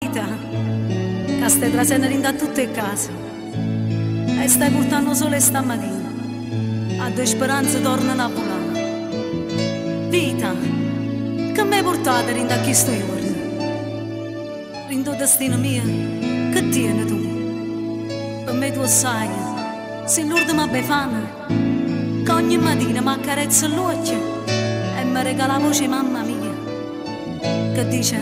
vita che stai trasendo da tutte le case e stai portando sole stamattina a due speranze tornano a volare. Vita che mi hai portato rinda a questo giorno, rinda destino mio che tieni tu. Per me tu sai, sei l'ultima befana che ogni mattina mi accarezza l'occhio e mi regala la voce mamma mia che dice: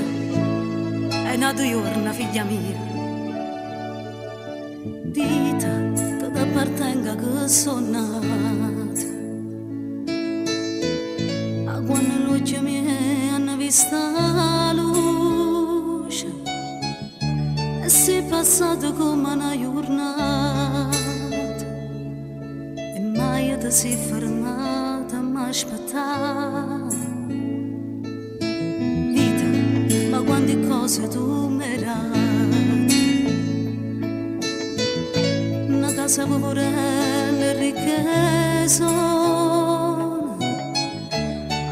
è nato giorno figlia mia. Vita che ti appartenga che sono nata, a quando l'occhio miei hanno visto la luce e si è passato come una giornata e mai ti sei fermata a mi aspettare. Vita, ma quante cose tu mi hai dato, una casa poverella e ricchezza,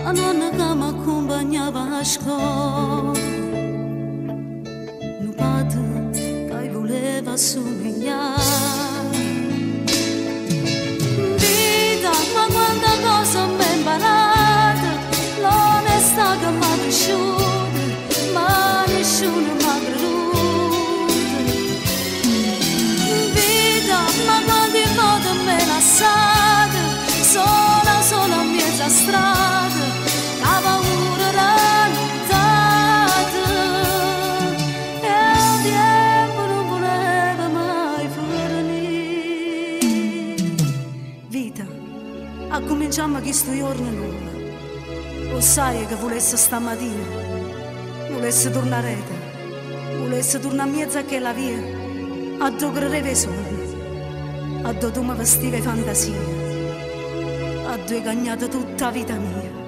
la nonna che mi accompagnava a scuola, un padre che voleva somigliare. Vita, ma quanta cosa mi hai imparato, l'onestà che mi ha cresciuta, ma nessuno mi ha creduto. Vita, ma quante volte mi hai lasciato sola a mezza strada, la paura rallentata e il tempo non voleva mai finire. Vita, a cominciamo questo giorno nuovo. Lo sai che volesse stamattina, volesse tornare a rete, volesse tornare a mezzo che la via, a dove credeva i sogni, a dove tu mi vestiva fantasia, a dove hai cagnato tutta la vita mia.